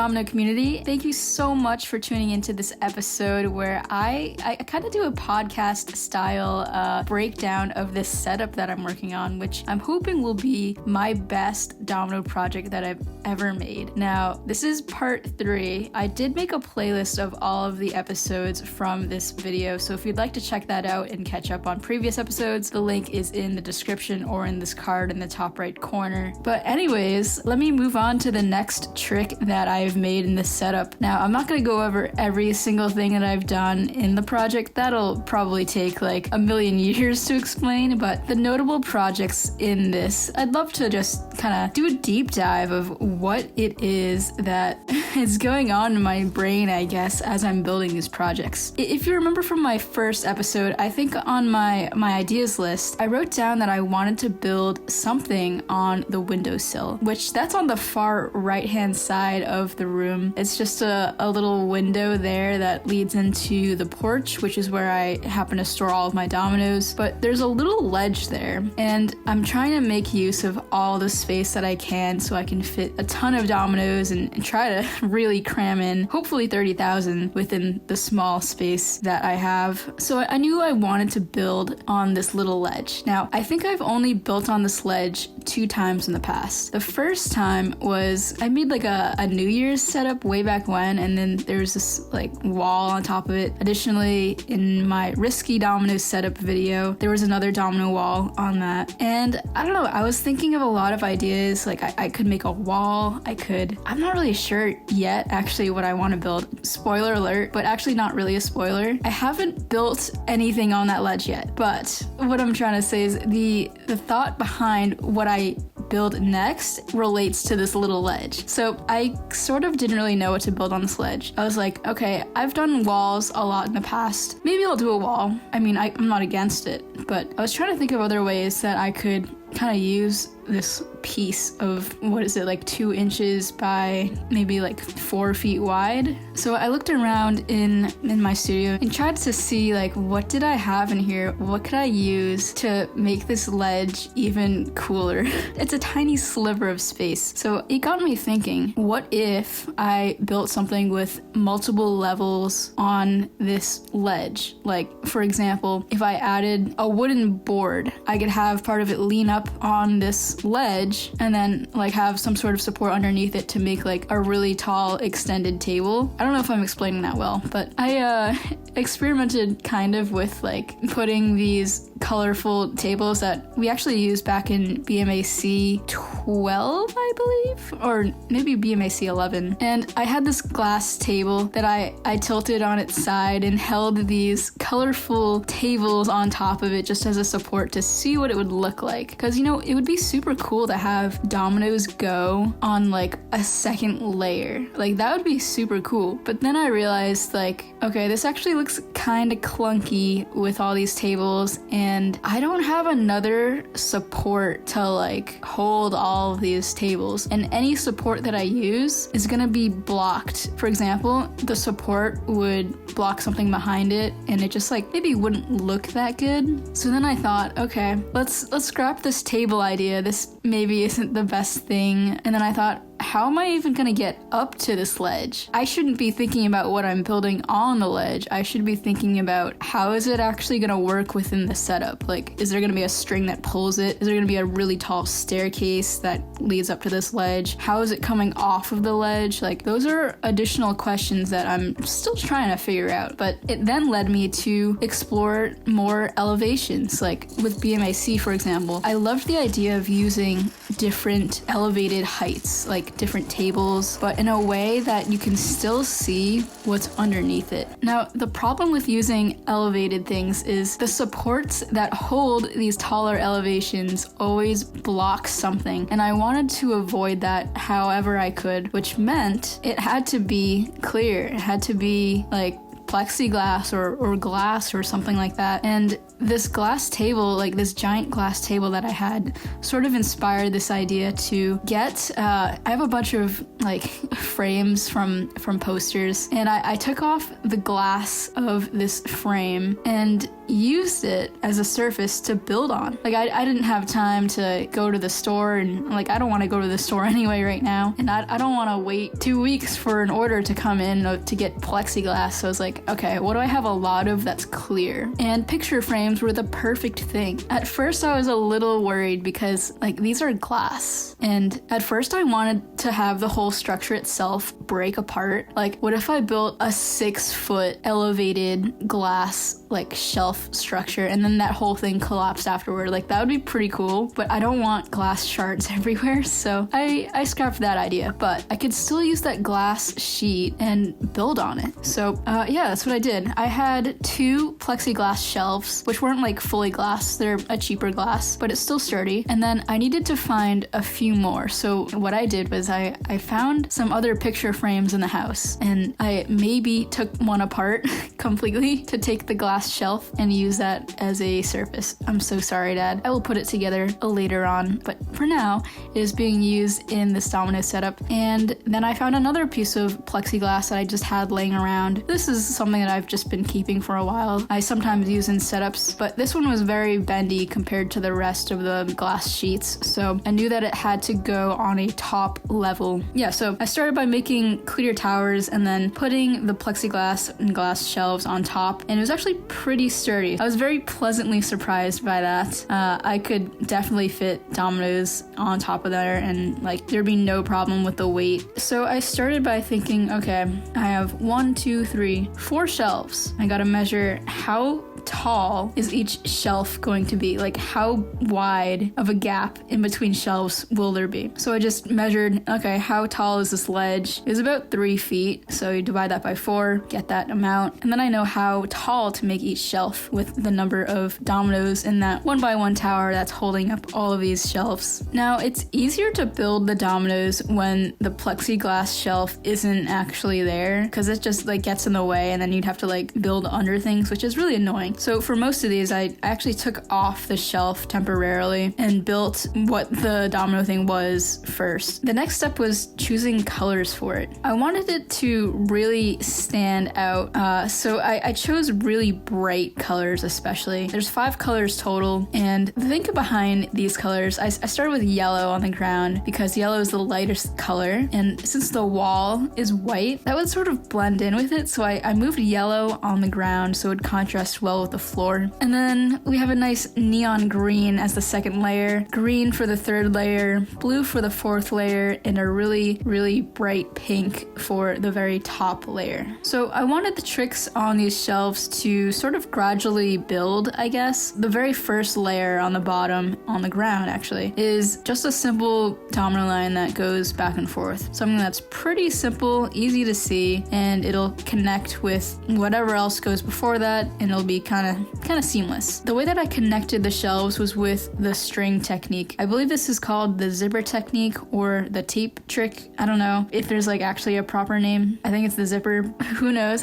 Domino community. Thank you so much for tuning into this episode where I kind of do a podcast style breakdown of this setup that I'm working on, which I'm hoping will be my best domino project that I've ever made. Now, this is part 3. I did make a playlist of all of the episodes from this video, so if you'd like to check that out and catch up on previous episodes, the link is in the description or in this card in the top right corner. But anyways, let me move on to the next trick that I've made in this setup. Now, I'm not going to go over every single thing that I've done in the project. That'll probably take like a million years to explain, but the notable projects in this, I'd love to just kind of do a deep dive of what it is that is going on in my brain, I guess, as I'm building these projects. If you remember from my first episode, I think on my ideas list, I wrote down that I wanted to build something on the windowsill, which that's on the far right-hand side of the room. It's just a little window there that leads into the porch, which is where I happen to store all of my dominoes. But there's a little ledge there, and I'm trying to make use of all the space that I can so I can fit a ton of dominoes and try to really cram in hopefully 30,000 within the small space that I have. So I knew I wanted to build on this little ledge. Now, I think I've only built on this ledge 2 times in the past. The first time was I made like a New Year's setup way back when, and then there's this like wall on top of it. Additionally, in my risky domino setup video, there was another domino wall on that. And I don't know, I was thinking of a lot of ideas. Like I could make a wall. I'm not really sure yet actually what I want to build. Spoiler alert, but actually not really a spoiler. I haven't built anything on that ledge yet, but what I'm trying to say is the thought behind what I build next relates to this little ledge. So I sort of didn't really know what to build on this ledge. I was like, okay, I've done walls a lot in the past. Maybe I'll do a wall. I mean, I'm not against it, but I was trying to think of other ways that I could kind of use this piece of, like 2 inches by maybe like 4 feet wide. So I looked around in my studio and tried to see like, what did I have in here? What could I use to make this ledge even cooler? It's a tiny sliver of space. So it got me thinking, what if I built something with multiple levels on this ledge? Like, for example, if I added a wooden board, I could have part of it lean up on this ledge and then like have some sort of support underneath it to make like a really tall extended table. I don't know if I'm explaining that well, but I experimented kind of with like putting these colorful tables that we actually used back in BMAC 12, I believe, or maybe BMAC 11. And I had this glass table that I tilted on its side and held these colorful tables on top of it just as a support to see what it would look like. Because, you know, it would be super cool to have dominoes go on like a second layer. Like that would be super cool. But then I realized like, okay, this actually looks kind of clunky with all these tables, and I don't have another support to like hold all of these tables, and any support that I use is gonna be blocked. For example, the support would block something behind it and it just like maybe wouldn't look that good. So then I thought, okay, let's scrap this table idea. This maybe isn't the best thing. And then I thought, how am I even gonna get up to this ledge? I shouldn't be thinking about what I'm building on the ledge. I should be thinking about how is it actually gonna work within the setup? Like, is there gonna be a string that pulls it? Is there gonna be a really tall staircase that leads up to this ledge? How is it coming off of the ledge? Like, those are additional questions that I'm still trying to figure out. But it then led me to explore more elevations. Like with BMAC, for example, I loved the idea of using different elevated heights, like different tables, but in a way that you can still see what's underneath it. Now, the problem with using elevated things is the supports that hold these taller elevations always block something, and I wanted to avoid that however I could, which meant it had to be clear. It had to be like plexiglass or glass or something like that. And this glass table, like this giant glass table that I had, sort of inspired this idea to get, I have a bunch of like frames from posters, and I took off the glass of this frame and used it as a surface to build on. Like I didn't have time to go to the store, and like I don't want to go to the store anyway right now, and I don't want to wait 2 weeks for an order to come in to get plexiglass. So I was like, okay, what do I have a lot of that's clear? And picture frames were the perfect thing. At first I was a little worried because like these are glass, and at first I wanted to have the whole structure itself break apart. Like what if I built a 6-foot elevated glass like shelf structure and then that whole thing collapsed afterward? Like that would be pretty cool, but I don't want glass shards everywhere, so I scrapped that idea. But I could still use that glass sheet and build on it. So yeah, that's what I did. I had 2 plexiglass shelves, which weren't like fully glass, they're a cheaper glass, but it's still sturdy. And then I needed to find a few more. So what I did was I found some other picture frames in the house, and I maybe took one apart completely to take the glass shelf and use that as a surface. I'm so sorry, Dad. I will put it together later on, but for now it is being used in this Domino setup. And then I found another piece of plexiglass that I just had laying around. This is something that I've just been keeping for a while. I sometimes use in setups, but this one was very bendy compared to the rest of the glass sheets, so I knew that it had to go on a top level. Yeah, so I started by making clear towers and then putting the plexiglass and glass shelves on top, and it was actually pretty sturdy. I was very pleasantly surprised by that. I could definitely fit Dominoes on top of there, and like there'd be no problem with the weight. So I started by thinking, okay, I have 1, 2, 3, 4 shelves. I gotta measure how tall is each shelf going to be? Like how wide of a gap in between shelves will there be? So I just measured, okay, how tall is this ledge? It was about 3 feet. So you divide that by 4, get that amount. And then I know how tall to make each shelf with the number of dominoes in that 1x1 tower that's holding up all of these shelves. Now it's easier to build the dominoes when the plexiglass shelf isn't actually there, because it just like gets in the way and then you'd have to like build under things, which is really annoying. So for most of these, I actually took off the shelf temporarily and built what the domino thing was first. The next step was choosing colors for it. I wanted it to really stand out, so I chose really bright colors especially. There's 5 colors total, and the thing behind these colors, I started with yellow on the ground because yellow is the lightest color, and since the wall is white, that would sort of blend in with it, so I moved yellow on the ground so it would contrast well with the floor. And then we have a nice neon green as the second layer, green for the third layer, blue for the fourth layer, and a really, really bright pink for the very top layer. So I wanted the tricks on these shelves to sort of gradually build, I guess. The very first layer on the bottom, on the ground actually, is just a simple domino line that goes back and forth. Something that's pretty simple, easy to see, and it'll connect with whatever else goes before that, and it'll be kind of seamless. The way that I connected the shelves was with the string technique. I believe this is called the zipper technique or the tape trick. I don't know if there's like actually a proper name. I think it's the zipper. Who knows?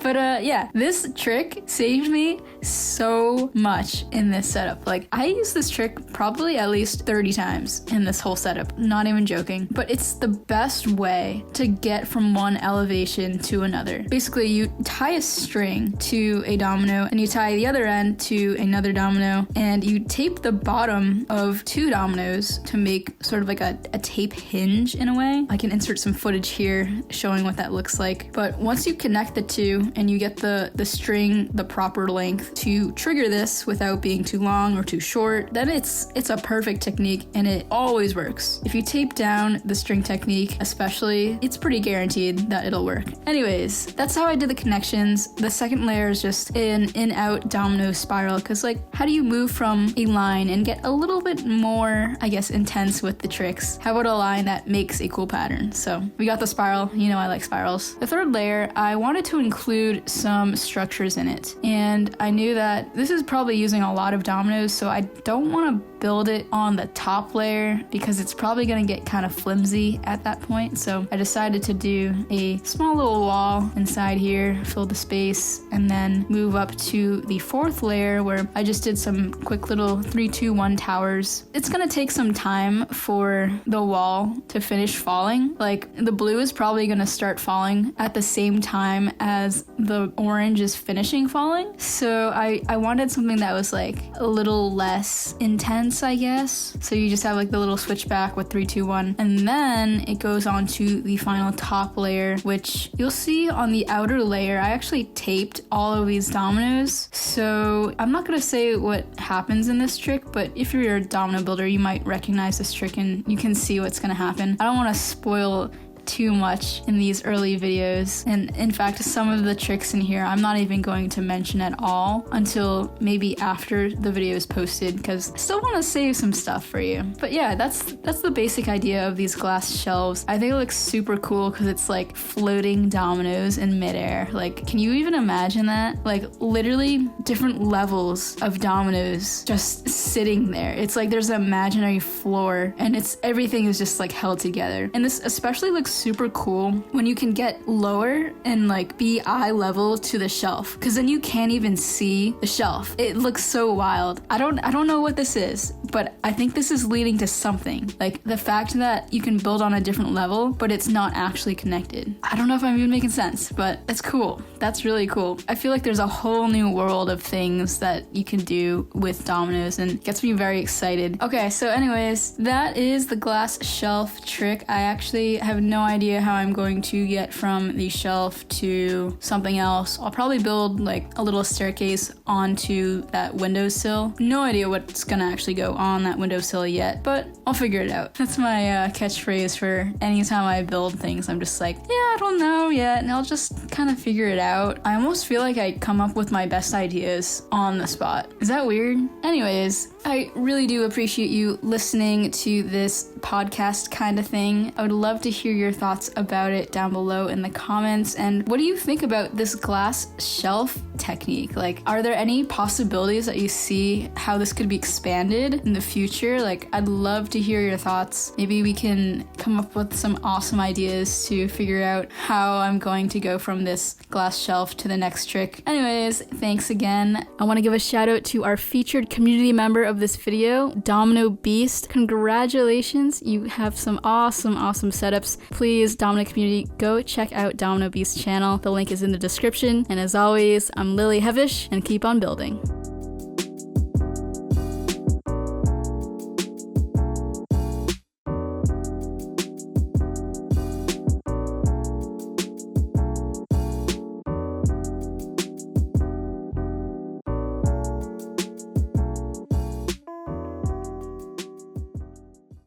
But yeah, this trick saved me so much in this setup. Like I use this trick probably at least 30 times in this whole setup. Not even joking. But it's the best way to get from one elevation to another. Basically, you tie a string to a domino and you tie the other end to another domino, and you tape the bottom of 2 dominoes to make sort of like a tape hinge in a way. I can insert some footage here showing what that looks like. But once you connect the 2 and you get the string the proper length to trigger this without being too long or too short, then it's a perfect technique and it always works. If you tape down the string technique especially, it's pretty guaranteed that it'll work. Anyways, that's how I did the connections. The second layer is just an in-out domino spiral, because like how do you move from a line and get a little bit more, I guess, intense with the tricks? How about a line that makes a cool pattern? So we got the spiral. You know I like spirals. The third layer, I wanted to include some structures in it, and I knew that this is probably using a lot of dominoes, so I don't want to build it on the top layer because it's probably gonna get kind of flimsy at that point. So I decided to do a small little wall inside here, fill the space, and then move up to the fourth layer where I just did some quick little 3, 2, 1 towers. It's gonna take some time for the wall to finish falling. Like the blue is probably gonna start falling at the same time as the orange is finishing falling. So I wanted something that was like a little less intense, I guess. So you just have like the little switchback with 3, 2, 1. And then it goes on to the final top layer, which you'll see on the outer layer. I actually taped all of these dominoes. So I'm not gonna say what happens in this trick, but if you're a domino builder, you might recognize this trick and you can see what's gonna happen. I don't wanna spoil too much in these early videos, and in fact some of the tricks in here I'm not even going to mention at all until maybe after the video is posted, because I still want to save some stuff for you. But yeah, that's the basic idea of these glass shelves. I think it looks super cool because it's like floating dominoes in midair. Like, can you even imagine that? Like literally different levels of dominoes just sitting there. It's like there's an imaginary floor and everything is just like held together. And this especially looks super cool when you can get lower and like be eye level to the shelf, because then you can't even see the shelf. It looks so wild. I don't know what this is, but I think this is leading to something. Like the fact that you can build on a different level, but it's not actually connected. I don't know if I'm even making sense, but it's cool. That's really cool. I feel like there's a whole new world of things that you can do with dominoes, and it gets me very excited. Okay, so anyways, that is the glass shelf trick. I actually have no idea how I'm going to get from the shelf to something else. I'll probably build like a little staircase onto that windowsill. No idea what's gonna actually go on that windowsill yet, but I'll figure it out. That's my catchphrase for anytime I build things. I'm just like, yeah, I don't know yet, and I'll just kind of figure it out. I almost feel like I come up with my best ideas on the spot. Is that weird? Anyways, I really do appreciate you listening to this podcast kind of thing. I would love to hear your thoughts about it down below in the comments. And what do you think about this glass shelf technique? Like, are there any possibilities that you see how this could be expanded in the future? Like, I'd love to hear your thoughts. Maybe we can come up with some awesome ideas to figure out how I'm going to go from this glass shelf to the next trick. Anyways, thanks again. I want to give a shout out to our featured community member of this video, Domino Beast. Congratulations, you have some awesome setups. Please, Domino community, go check out Domino Beast's channel. The link is in the description. And as always, I'm Lily Hevish, and keep on building.